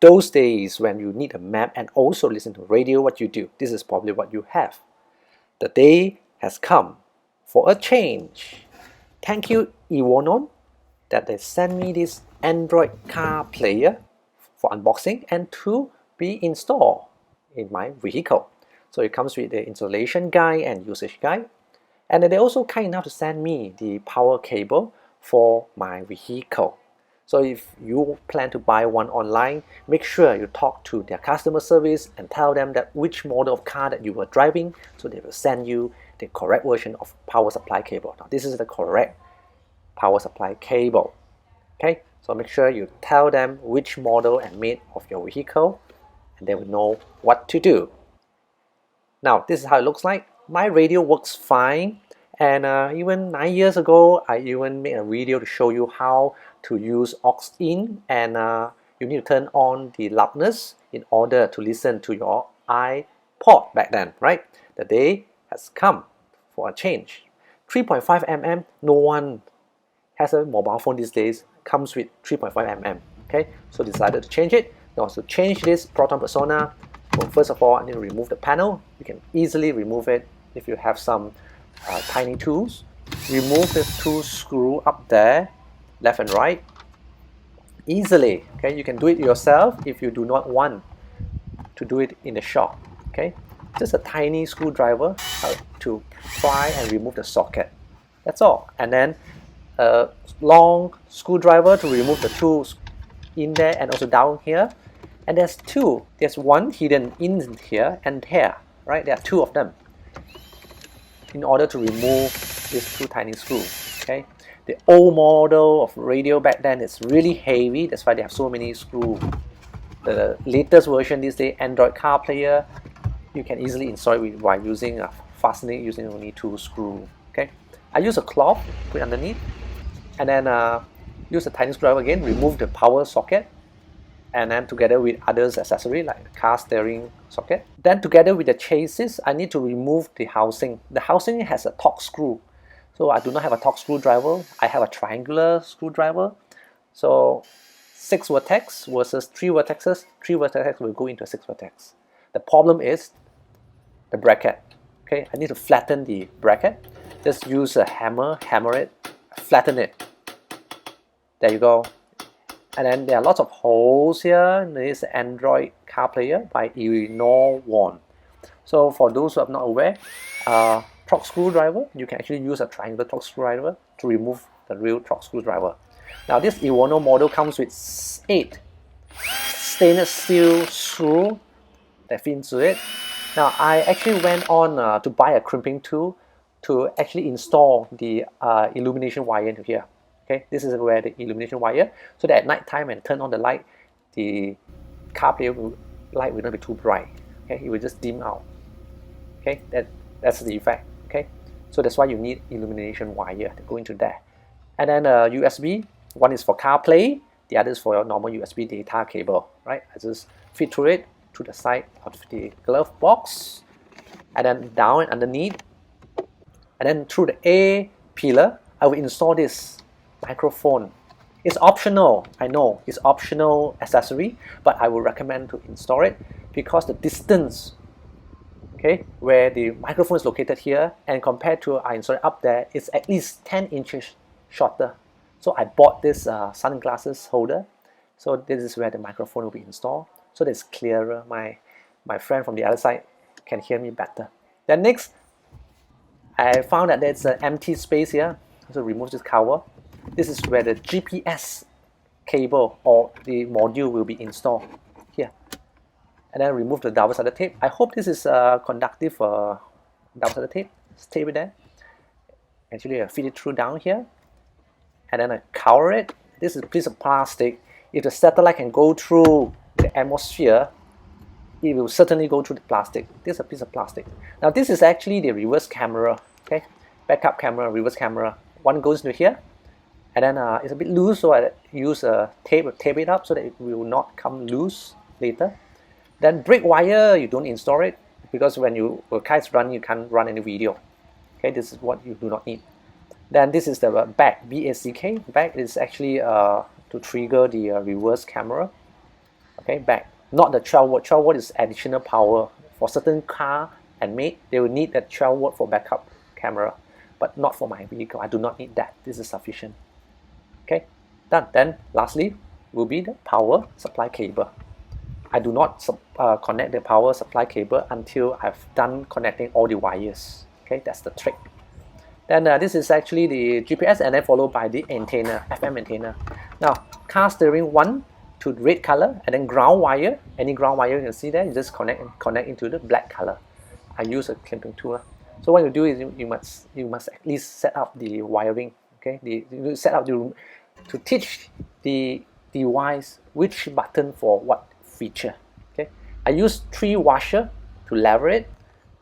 those days when you need a map and also listen to radio, what you do, this is probably what you have. The day has come for a change. Thank you, Eonon, that they sent me this Android car player for unboxing and to be installed in my vehicle. So it comes with the installation guide and usage guide. And then they also kind enough to send me the power cable for my vehicle. So if you plan to buy one online, make sure you talk to their customer service and tell them that which model of car that you were driving, so they will send you the correct version of power supply cable. Now this is the correct power supply cable. Okay, so make sure you tell them which model and make of your vehicle, and they will know what to do. Now this is how it looks like. My radio works fine, and even 9 years ago I even made a video to show you how to use aux in, and you need to turn on the loudness in order to listen to your iPod back then, right? The day has come for a change. 3.5 mm, no one has a mobile phone these days comes with 3.5 mm. Okay, so decided to change it. Now to change this Proton persona, well, first of all I need to remove the panel. You can easily remove it if you have some tiny tools. Remove the two screw up there, left and right, easily. Okay, you can do it yourself if you do not want to do it in the shop. Okay, just a tiny screwdriver to try and remove the socket. That's all. And then a long screwdriver to remove the tools in there and also down here. And there's two. There's one hidden in here and here. Right? There are two of them in order to remove these two tiny screws. Okay. The old model of radio back then is really heavy, that's why they have so many screws. The latest version these days, Android car player, you can easily install it by using a fastening using only two screws. Okay, I use a cloth, put it underneath, and then use a tiny screwdriver again, remove the power socket, and then together with others accessory like the car steering socket. Then together with the chassis, I need to remove the housing. The housing has a Torx screw. So I do not have a Torx screwdriver, I have a triangular screwdriver. So 6 vertex versus 3 vertexes, 3 vertexes will go into a 6 vertex. The problem is the bracket. Okay, I need to flatten the bracket. Just use a hammer, hammer it, flatten it. There you go. And then there are lots of holes here. There is an Android car player by Eonon. So for those who are not aware, Torx screwdriver, you can actually use a triangular Torx screwdriver to remove the real Torx screwdriver. Now this Eonon model comes with 8 stainless steel screws that fit into it. Now I actually went on to buy a crimping tool to actually install the illumination wire into here. Okay, this is where the illumination wire, so that at night time when I turn on the light, the car player light will not be too bright. Okay, it will just dim out. Okay, that's the effect. Okay, so that's why you need illumination wire to go into there. And then USB, one is for CarPlay, the other is for your normal USB data cable. Right, I just fit through it to the side of the glove box, and then down and underneath, and then through the A pillar, I will install this microphone. It's optional, I know, it's optional accessory, but I would recommend to install it because the distance, okay, where the microphone is located here and compared to I installed it up there, it's at least 10 inches shorter. So I bought this sunglasses holder. So this is where the microphone will be installed. So that it's clearer. My friend from the other side can hear me better. Then next, I found that there's an empty space here. So remove this cover. This is where the GPS cable or the module will be installed here. And then remove the double-sided tape. I hope this is conductive double-sided tape. Just tape it there. Actually, I feed it through down here. And then I cover it. This is a piece of plastic. If the satellite can go through the atmosphere, it will certainly go through the plastic. This is a piece of plastic. Now this is actually the reverse camera. Okay, backup camera, reverse camera. One goes into here. And then it's a bit loose, so I use a tape it up so that it will not come loose later. Then brake wire, you don't install it because when your kite's run, you can't run any video. Okay, this is what you do not need. Then this is the back, BACK. Back is actually to trigger the reverse camera. Okay, back. Not the 12 watt. 12 watt is additional power. For certain car and make, they will need that 12 watt for backup camera, but not for my vehicle. I do not need that. This is sufficient. Okay, done. Then lastly will be the power supply cable. I do not connect the power supply cable until I've done connecting all the wires. Okay, that's the trick. Then this is actually the GPS, and then followed by the antenna, FM antenna. Now, car steering 1 to red color, and then ground wire. Any ground wire you can see there, you just connect into the black color. I use a crimping tool. So what you do is you must at least set up the wiring. Okay, you set up the to teach the device which button for what feature. Okay, I use 3 washer to level it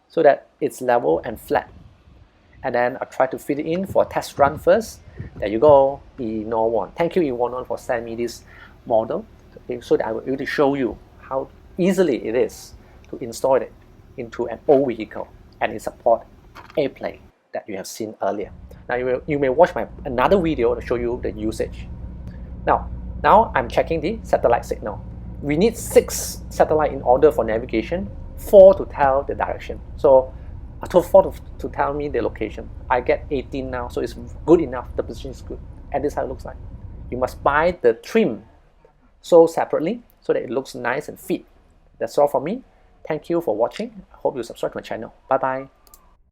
so that it's level and flat. And then I try to fit it in for a test run first. There you go, Eonon. Thank you, Eonon, for sending me this model, okay, so that I will be able to show you how easily it is to install it into an old vehicle, and it supports AirPlay that you have seen earlier. Now you may watch another video to show you the usage. Now I'm checking the satellite signal. We need 6 satellites in order for navigation, 4 to tell the direction. So I told 4 to tell me the location. I get 18 now, so it's good enough. The position is good, and this is how it looks like. You must buy the trim sold separately so that it looks nice and fit. That's all from me. Thank you for watching. I hope you subscribe to my channel. Bye bye.